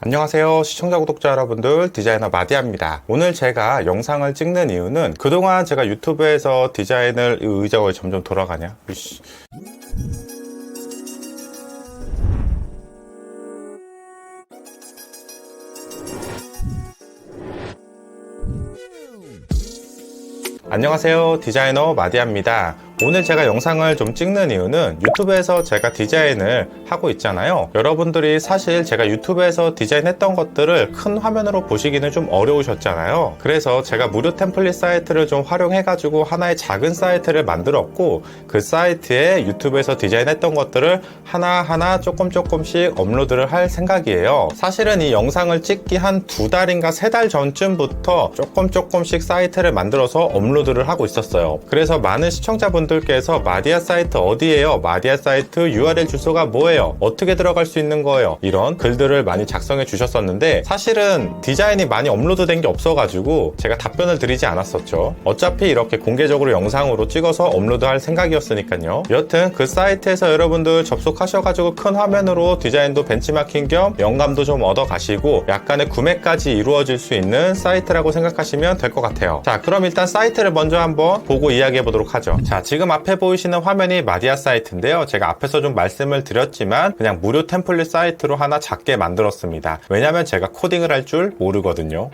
안녕하세요, 시청자 구독자 여러분들, 디자이너 마디아입니다. 오늘 제가 영상을 찍는 이유는 그동안 제가 유튜브에서 디자인을 의자가 왜 점점 돌아가냐? 으이씨. 안녕하세요, 디자이너 마디아입니다. 오늘 제가 영상을 좀 찍는 이유는 유튜브에서 제가 디자인을 하고 있잖아요. 여러분들이 사실 제가 유튜브에서 디자인했던 것들을 큰 화면으로 보시기는 좀 어려우셨잖아요. 그래서 제가 무료 템플릿 사이트를 좀 활용해가지고 하나의 작은 사이트를 만들었고, 그 사이트에 유튜브에서 디자인했던 것들을 하나하나 조금씩 업로드를 할 생각이에요. 사실은 이 영상을 찍기 한 2달인가 3달 전쯤부터 조금씩 사이트를 만들어서 업로드를 하고 있었어요. 그래서 많은 시청자분들께서 마디아 사이트 어디예요? 마디아 사이트 URL 주소가 뭐예요? 어떻게 들어갈 수 있는 거예요? 이런 글들을 많이 작성해 주셨었는데, 사실은 디자인이 많이 업로드된 게 없어가지고 제가 답변을 드리지 않았었죠. 어차피 이렇게 공개적으로 영상으로 찍어서 업로드할 생각이었으니까요. 여튼 그 사이트에서 여러분들 접속하셔가지고 큰 화면으로 디자인도 벤치마킹 겸 영감도 좀 얻어가시고 약간의 구매까지 이루어질 수 있는 사이트라고 생각하시면 될 것 같아요. 자, 그럼 일단 사이트를 먼저 한번 보고 이야기해 보도록 하죠. 자, 지금 앞에 보이시는 화면이 마디아 사이트인데요. 제가 앞에서 좀 말씀을 드렸지만 그냥 무료 템플릿 사이트로 하나 작게 만들었습니다. 왜냐면 제가 코딩을 할 줄 모르거든요.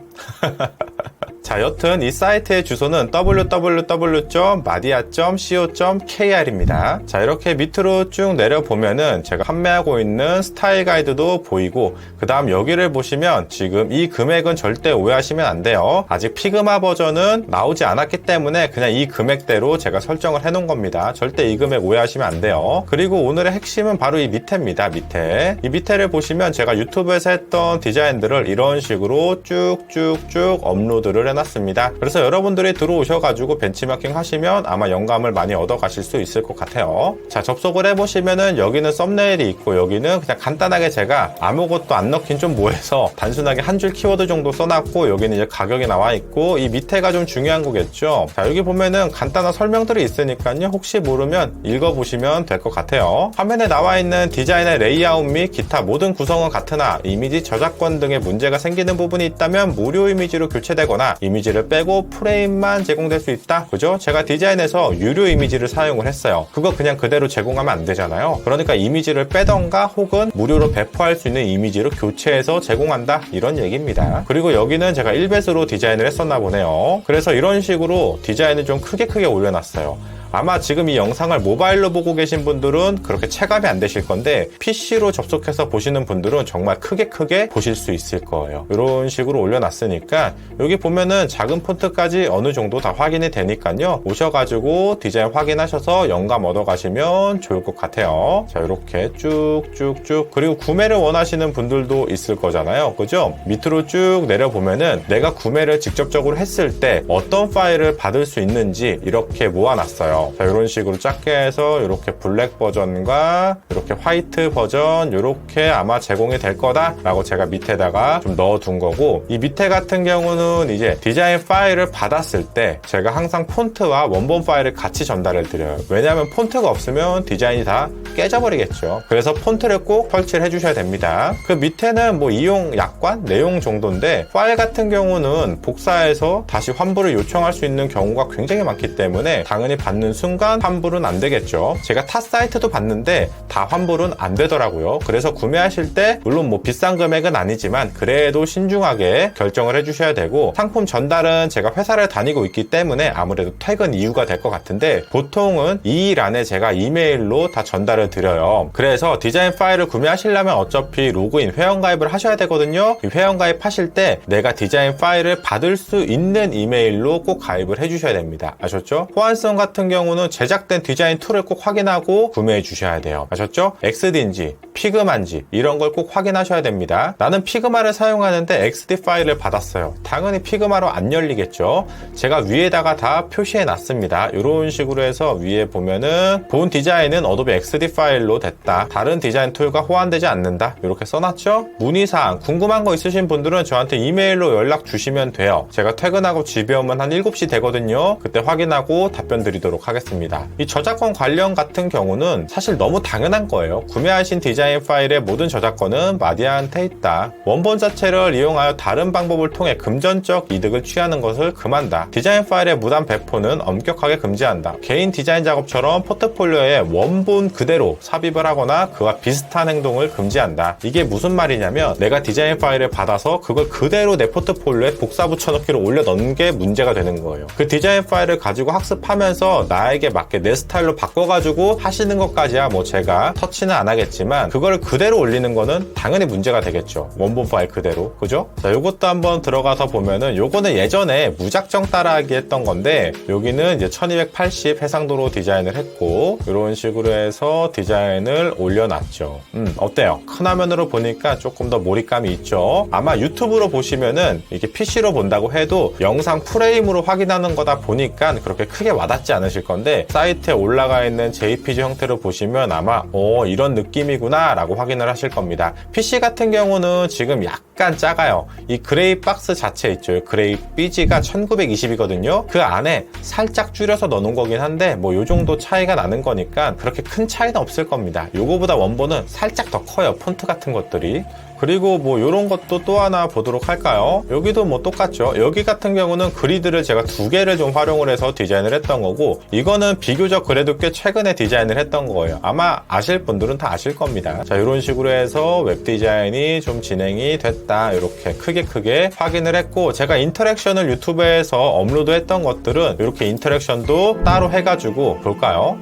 자, 여튼 이 사이트의 주소는 www.madia.co.kr입니다. 자, 이렇게 밑으로 쭉 내려보면은 제가 판매하고 있는 스타일 가이드도 보이고, 그 다음 여기를 보시면 지금 이 금액은 절대 오해하시면 안 돼요. 아직 피그마 버전은 나오지 않았기 때문에 그냥 이 금액대로 제가 설정을 해 놓은 겁니다. 절대 이 금액 오해하시면 안 돼요. 그리고 오늘의 핵심은 바로 이 밑에입니다. 밑에. 이 밑에를 보시면 제가 유튜브에서 했던 디자인들을 이런 식으로 쭉쭉쭉 업로드를 해놨습니다. 그래서 여러분들이 들어오셔가지고 벤치마킹 하시면 아마 영감을 많이 얻어가실 수 있을 것 같아요. 자, 접속을 해보시면은 여기는 썸네일이 있고, 여기는 그냥 간단하게 제가 아무것도 안 넣긴 좀 뭐해서 단순하게 한 줄 키워드 정도 써놨고, 여기는 이제 가격이 나와 있고, 이 밑에가 좀 중요한 거겠죠. 자, 여기 보면은 간단한 설명들이 있으니까요. 혹시 모르면 읽어보시면 될 것 같아요. 화면에 나와 있는 디자인의 레이아웃 및 기타 모든 구성은 같으나 이미지 저작권 등의 문제가 생기는 부분이 있다면 무료 이미지로 교체되거나 이미지를 빼고 프레임만 제공될 수 있다. 그죠? 제가 디자인에서 유료 이미지를 사용을 했어요. 그거 그냥 그대로 제공하면 안 되잖아요. 그러니까 이미지를 빼던가 혹은 무료로 배포할 수 있는 이미지로 교체해서 제공한다. 이런 얘기입니다. 그리고 여기는 제가 1배수로 디자인을 했었나 보네요. 그래서 이런 식으로 디자인을 좀 크게 올려놨어요. 아마 지금 이 영상을 모바일로 보고 계신 분들은 그렇게 체감이 안 되실 건데, PC로 접속해서 보시는 분들은 정말 크게 보실 수 있을 거예요. 이런 식으로 올려놨으니까 여기 보면은 작은 폰트까지 어느 정도 다 확인이 되니까요. 오셔가지고 디자인 확인하셔서 영감 얻어가시면 좋을 것 같아요. 자, 이렇게 쭉쭉쭉. 그리고 구매를 원하시는 분들도 있을 거잖아요. 그죠? 밑으로 쭉 내려보면은 내가 구매를 직접적으로 했을 때 어떤 파일을 받을 수 있는지 이렇게 모아놨어요. 자, 이런 식으로 작게 해서 이렇게 블랙 버전과 이렇게 화이트 버전 이렇게 아마 제공이 될 거다 라고 제가 밑에다가 좀 넣어둔 거고, 이 밑에 같은 경우는 이제 디자인 파일을 받았을 때 제가 항상 폰트와 원본 파일을 같이 전달을 드려요. 왜냐하면 폰트가 없으면 디자인이 다 깨져버리겠죠. 그래서 폰트를 꼭 설치를 해주셔야 됩니다. 그 밑에는 뭐 이용 약관, 내용 정도인데, 파일 같은 경우는 복사해서 다시 환불을 요청할 수 있는 경우가 굉장히 많기 때문에 당연히 받는 순간 환불은 안 되겠죠. 제가 타 사이트도 봤는데 다 환불은 안 되더라고요. 그래서 구매하실 때 물론 뭐 비싼 금액은 아니지만 그래도 신중하게 결정을 해주셔야 되고, 상품 전달은 제가 회사를 다니고 있기 때문에 아무래도 퇴근 이유가 될 것 같은데, 보통은 이 일 안에 제가 이메일로 다 전달을 드려요. 그래서 디자인 파일을 구매하시려면 어차피 로그인 회원가입을 하셔야 되거든요. 이 회원가입 하실 때 내가 디자인 파일을 받을 수 있는 이메일로 꼭 가입을 해주셔야 됩니다. 아셨죠? 호환성 같은 경우는 제작된 디자인 툴을 꼭 확인하고 구매해 주셔야 돼요. 아셨죠? XD인지 피그마인지 이런 걸 꼭 확인하셔야 됩니다. 나는 피그마를 사용하는데 XD 파일을 받았어요. 당연히 피그마로 안 열리겠죠. 제가 위에다가 다 표시해 놨습니다. 이런 식으로 해서 위에 보면은 본 디자인은 어도비 XD 파일로 됐다. 다른 디자인 툴과 호환되지 않는다. 이렇게 써놨죠? 문의사항 궁금한 거 있으신 분들은 저한테 이메일로 연락 주시면 돼요. 제가 퇴근하고 집에 오면 한 7시 되거든요. 그때 확인하고 답변 드리도록 하겠습니다. 이 저작권 관련 같은 경우는 사실 너무 당연한 거예요. 구매하신 디자인 파일의 모든 저작권은 마디아한테 있다. 원본 자체를 이용하여 다른 방법을 통해 금전적 이득을 취하는 것을 금한다. 디자인 파일의 무단 배포는 엄격하게 금지한다. 개인 디자인 작업처럼 포트폴리오에 원본 그대로 삽입을 하거나 그와 비슷한 행동을 금지한다. 이게 무슨 말이냐면 내가 디자인 파일을 받아서 그걸 그대로 내 포트폴리오에 복사 붙여넣기로 올려 넣는 게 문제가 되는 거예요. 그 디자인 파일을 가지고 학습하면서 나에게 맞게 내 스타일로 바꿔가지고 하시는 것까지야 뭐 제가 터치는 안 하겠지만 그걸 그대로 올리는 거는 당연히 문제가 되겠죠. 원본 파일 그대로. 그죠? 자, 요것도 한번 들어가서 보면은 요거는 예전에 무작정 따라하기 했던 건데 여기는 이제 1280 해상도로 디자인을 했고 이런 식으로 해서 디자인을 올려놨죠. 어때요? 큰 화면으로 보니까 조금 더 몰입감이 있죠. 아마 유튜브로 보시면은 이게 PC로 본다고 해도 영상 프레임으로 확인하는 거다 보니까 그렇게 크게 와닿지 않으실 건데 사이트에 올라가 있는 JPG 형태로 보시면 아마 이런 느낌이구나 라고 확인을 하실 겁니다. PC 같은 경우는 지금 약간 작아요. 이 그레이 박스 자체 있죠. 그레이 BG가 1920이거든요. 그 안에 살짝 줄여서 넣어놓은 거긴 한데 뭐 요 정도 차이가 나는 거니까 그렇게 큰 차이는 없을 겁니다. 요거보다 원본은 살짝 더 커요. 폰트 같은 것들이. 그리고 뭐 요런 것도 또 하나 보도록 할까요? 여기도 뭐 똑같죠. 여기 같은 경우는 그리드를 제가 2개를 좀 활용을 해서 디자인을 했던 거고 이거는 비교적 그래도 꽤 최근에 디자인을 했던 거예요. 아마 아실 분들은 다 아실 겁니다. 자, 이런 식으로 해서 웹 디자인이 좀 진행이 됐다. 이렇게 크게 확인을 했고 제가 인터랙션을 유튜브에서 업로드 했던 것들은 이렇게 인터랙션도 따로 해가지고 볼까요?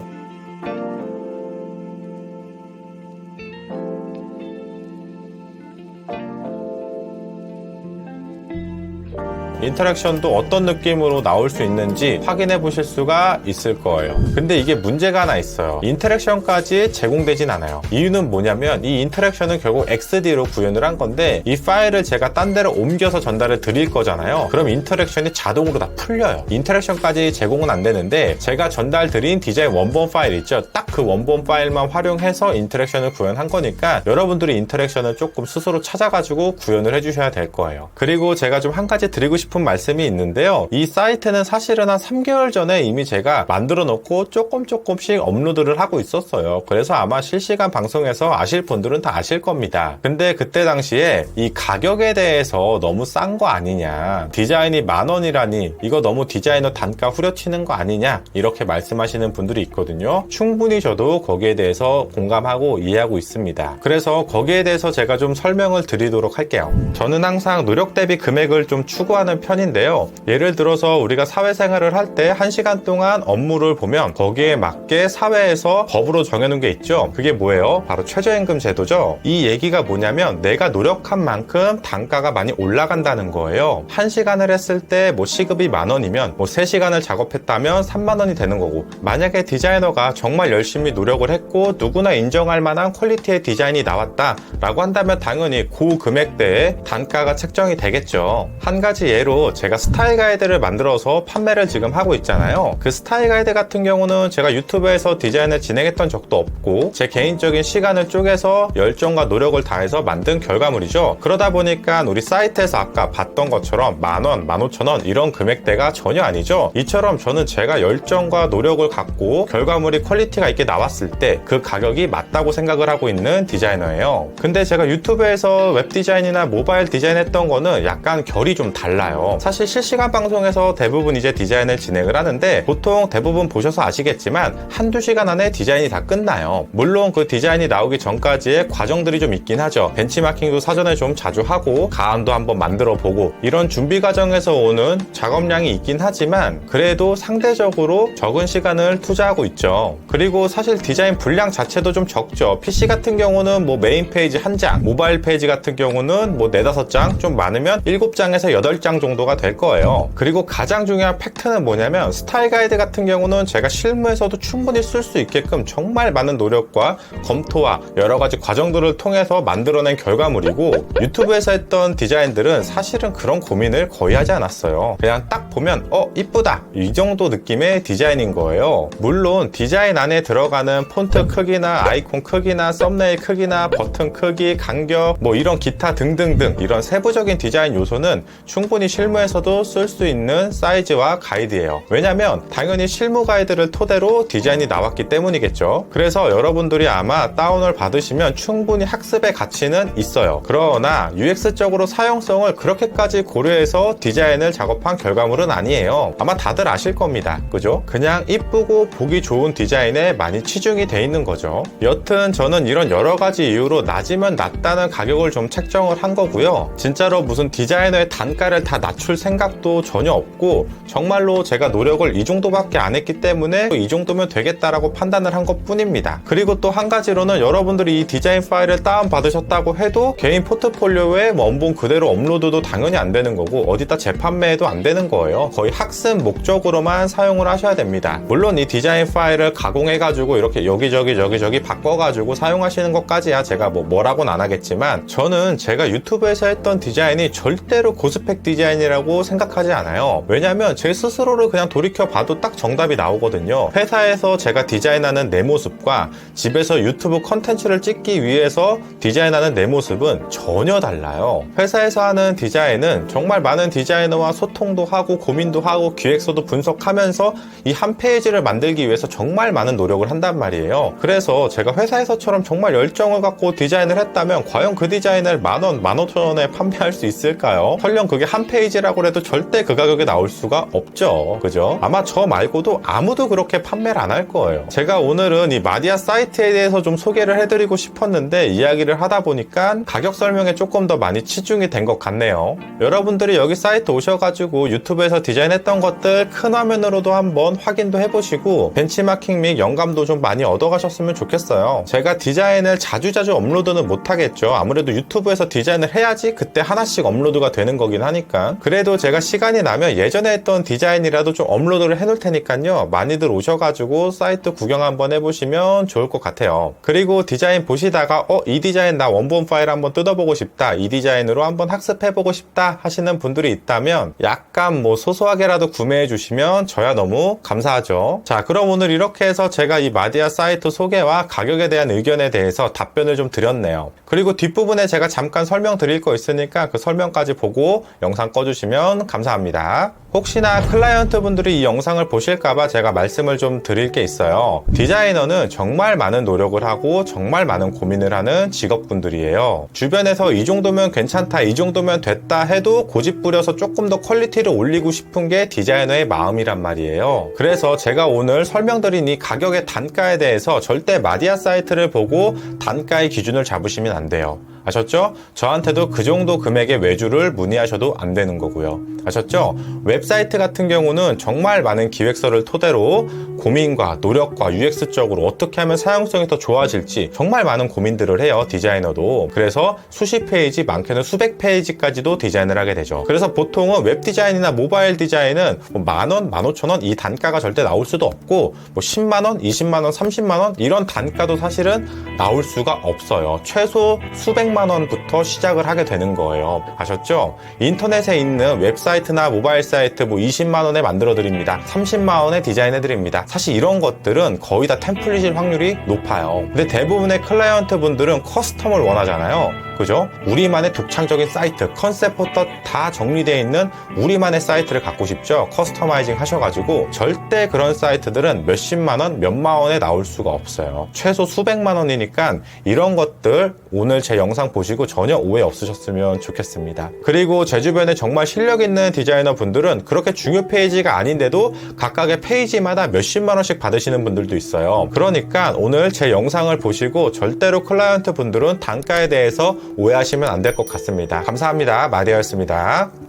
인터랙션도 어떤 느낌으로 나올 수 있는지 확인해 보실 수가 있을 거예요. 근데 이게 문제가 하나 있어요. 인터랙션까지 제공되진 않아요. 이유는 뭐냐면 이 인터랙션은 결국 XD로 구현을 한 건데 이 파일을 제가 딴 데로 옮겨서 전달을 드릴 거잖아요. 그럼 인터랙션이 자동으로 다 풀려요. 인터랙션까지 제공은 안 되는데 제가 전달 드린 디자인 원본 파일 있죠. 딱 그 원본 파일만 활용해서 인터랙션을 구현한 거니까 여러분들이 인터랙션을 조금 스스로 찾아가지고 구현을 해주셔야 될 거예요. 그리고 제가 좀 한 가지 드리고 싶은 말씀이 있는데요. 이 사이트는 사실은 한 3개월 전에 이미 제가 만들어 놓고 조금씩 업로드를 하고 있었어요. 그래서 아마 실시간 방송에서 아실 분들은 다 아실 겁니다. 근데 그때 당시에 이 가격에 대해서 너무 싼 거 아니냐, 디자인이 10,000원이라니 이거 너무 디자이너 단가 후려치는 거 아니냐 이렇게 말씀하시는 분들이 있거든요. 충분히 저도 거기에 대해서 공감하고 이해하고 있습니다. 그래서 거기에 대해서 제가 좀 설명을 드리도록 할게요. 저는 항상 노력 대비 금액을 좀 추구하는 편인데요. 예를 들어서 우리가 사회생활을 할 때 1시간 동안 업무를 보면 거기에 맞게 사회에서 법으로 정해놓은 게 있죠. 그게 뭐예요? 바로 최저임금 제도죠. 이 얘기가 뭐냐면 내가 노력한 만큼 단가가 많이 올라간다는 거예요. 1시간을 했을 때 뭐 시급이 10,000원이면 뭐 3시간을 작업했다면 30,000원이 되는 거고 만약에 디자이너가 정말 열심히 노력을 했고 누구나 인정할 만한 퀄리티의 디자인이 나왔다 라고 한다면 당연히 그 금액대에 단가가 책정이 되겠죠. 한 가지 예로 제가 스타일 가이드를 만들어서 판매를 지금 하고 있잖아요. 그 스타일 가이드 같은 경우는 제가 유튜브에서 디자인을 진행했던 적도 없고 제 개인적인 시간을 쪼개서 열정과 노력을 다해서 만든 결과물이죠. 그러다 보니까 우리 사이트에서 아까 봤던 것처럼 10,000원, 15,000원 이런 금액대가 전혀 아니죠. 이처럼 저는 제가 열정과 노력을 갖고 결과물이 퀄리티가 있게 나왔을 때 그 가격이 맞다고 생각을 하고 있는 디자이너예요. 근데 제가 유튜브에서 웹 디자인이나 모바일 디자인 했던 거는 약간 결이 좀 달라요. 사실 실시간 방송에서 대부분 이제 디자인을 진행을 하는데 보통 대부분 보셔서 아시겠지만 한두 시간 안에 디자인이 다 끝나요. 물론 그 디자인이 나오기 전까지의 과정들이 좀 있긴 하죠. 벤치마킹도 사전에 좀 자주 하고 가안도 한번 만들어 보고 이런 준비 과정에서 오는 작업량이 있긴 하지만 그래도 상대적으로 적은 시간을 투자하고 있죠. 그리고 사실 디자인 분량 자체도 좀 적죠. PC 같은 경우는 뭐 메인 페이지 1장, 모바일 페이지 같은 경우는 뭐 4-5장, 좀 많으면 7장에서 8장 정도가 될 거예요. 그리고 가장 중요한 팩트는 뭐냐면 스타일 가이드 같은 경우는 제가 실무에서도 충분히 쓸 수 있게끔 정말 많은 노력과 검토와 여러 가지 과정들을 통해서 만들어낸 결과물이고 유튜브에서 했던 디자인들은 사실은 그런 고민을 거의 하지 않았어요. 그냥 딱 보면 이쁘다 이 정도 느낌의 디자인인 거예요. 물론 디자인 안에 들어가는 폰트 크기나 아이콘 크기나 썸네일 크기나 버튼 크기, 간격 뭐 이런 기타 등등등 이런 세부적인 디자인 요소는 충분히 실무에서도 쓸 수 있는 사이즈와 가이드예요. 왜냐면 당연히 실무 가이드를 토대로 디자인이 나왔기 때문이겠죠. 그래서 여러분들이 아마 다운을 받으시면 충분히 학습의 가치는 있어요. 그러나 UX적으로 사용성을 그렇게까지 고려해서 디자인을 작업한 결과물은 아니에요. 아마 다들 아실 겁니다. 그죠? 그냥 이쁘고 보기 좋은 디자인에 많이 치중이 돼 있는 거죠. 여튼 저는 이런 여러 가지 이유로 낮으면 낮다는 가격을 좀 책정을 한 거고요. 진짜로 무슨 디자이너의 단가를 다 낮출 생각도 전혀 없고 정말로 제가 노력을 이 정도밖에 안 했기 때문에 이 정도면 되겠다라고 판단을 한 것 뿐입니다. 그리고 또 한 가지로는 여러분들이 이 디자인 파일을 다운받으셨다고 해도 개인 포트폴리오에 원본 그대로 업로드도 당연히 안 되는 거고 어디다 재판매도 안 되는 거예요. 거의 학습 목적으로만 사용을 하셔야 됩니다. 물론 이 디자인 파일을 가공해가지고 이렇게 여기저기 바꿔가지고 사용하시는 것까지야 제가 뭐라고는 안 하겠지만 저는 제가 유튜브에서 했던 디자인이 절대로 고스펙 디자인이라고 생각하지 않아요. 왜냐면 제 스스로를 그냥 돌이켜봐도 딱 정답이 나오거든요. 회사에서 제가 디자인하는 내 모습과 집에서 유튜브 컨텐츠를 찍기 위해서 디자인하는 내 모습은 전혀 달라요. 회사에서 하는 디자인은 정말 많은 디자이너와 소통도 하고 고민도 하고 기획서도 분석하면서 이 한 페이지를 만들기 위해서 정말 많은 노력을 한단 말이에요. 그래서 제가 회사에서처럼 정말 열정을 갖고 디자인을 했다면 과연 그 디자인을 10,000원, 15,000원에 판매할 수 있을까요? 설령 그게 한 페이지라고 해도 절대 그 가격에 나올 수가 없죠. 그죠? 아마 저 말고도 아무도 그렇게 판매를 안 할 거예요. 제가 오늘은 이 마디아 사이트에 대해서 좀 소개를 해드리고 싶었는데 이야기를 하다 보니까 가격 설명에 조금 더 많이 치중이 된 것 같네요. 여러분들이 여기 사이트 오셔가지고 유튜브에서 디자인했던 것들 큰 화면으로도 한번 확인도 해보시고 벤치마킹 및 영감도 좀 많이 얻어가셨으면 좋겠어요. 제가 디자인을 자주자주 업로드는 못하겠죠. 아무래도 유튜브에서 디자인을 해야지 그때 하나씩 업로드가 되는 거긴 하니까. 그래도 제가 시간이 나면 예전에 했던 디자인이라도 좀 업로드를 해놓을 테니까요. 많이들 오셔가지고 사이트 구경 한번 해보시면 좋을 것 같아요. 그리고 디자인 보시다가 이 디자인 나 원본 파일 한번 뜯어보고 싶다, 이 디자인으로 한번 학습해보고 싶다 하시는 분들이 있다면 약간 소소하게라도 구매해 주시면 저야 너무 감사하죠. 자, 그럼 오늘 이렇게 해서 제가 이 마디아 사이트 소개와 가격에 대한 의견에 대해서 답변을 좀 드렸네요. 그리고 뒷부분에 제가 잠깐 설명드릴 거 있으니까 그 설명까지 보고 영상 꺼주시면 감사합니다. 혹시나 클라이언트 분들이 이 영상을 보실까봐 제가 말씀을 좀 드릴 게 있어요. 디자이너는 정말 많은 노력을 하고 정말 많은 고민을 하는 직업분들이에요. 주변에서 이 정도면 괜찮다, 이 정도면 됐다 해도 고집 부려서 조금 더 퀄리티를 올리고 싶은 게 디자이너의 마음이란 말이에요. 그래서 제가 오늘 설명드린 이 가격의 단가에 대해서 절대 마디아 사이트를 보고 단가의 기준을 잡으시면 안 돼요. 아셨죠? 저한테도 그 정도 금액의 외주를 문의하셔도 안 되는 거고요. 아셨죠? 웹사이트 같은 경우는 정말 많은 기획서를 토대로 고민과 노력과 UX적으로 어떻게 하면 사용성이 더 좋아질지 정말 많은 고민들을 해요, 디자이너도. 그래서 수십 페이지, 많게는 수백 페이지까지도 디자인을 하게 되죠. 그래서 보통은 웹 디자인이나 모바일 디자인은 10,000원, 15,000원 이 단가가 절대 나올 수도 없고 10만원, 20만원, 30만원 이런 단가도 사실은 나올 수가 없어요. 최소 수백만 원부터 시작을 하게 되는 거예요. 아셨죠? 인터넷에 있는 웹사이트나 모바일 사이트 20만 원에 만들어 드립니다, 30만 원에 디자인해 드립니다. 사실 이런 것들은 거의 다 템플릿일 확률이 높아요. 근데 대부분의 클라이언트 분들은 커스텀을 원하잖아요. 그죠? 우리만의 독창적인 사이트, 컨셉부터 다 정리되어 있는 우리만의 사이트를 갖고 싶죠? 커스터마이징 하셔가지고 절대 그런 사이트들은 몇십만 원, 몇만 원에 나올 수가 없어요. 최소 수백만 원이니까 이런 것들 오늘 제 영상 보시고 전혀 오해 없으셨으면 좋겠습니다. 그리고 제 주변에 정말 실력 있는 디자이너 분들은 그렇게 중요 페이지가 아닌데도 각각의 페이지마다 몇십만 원씩 받으시는 분들도 있어요. 그러니까 오늘 제 영상을 보시고 절대로 클라이언트 분들은 단가에 대해서 오해하시면 안 될 것 같습니다. 감사합니다. 마디아였습니다.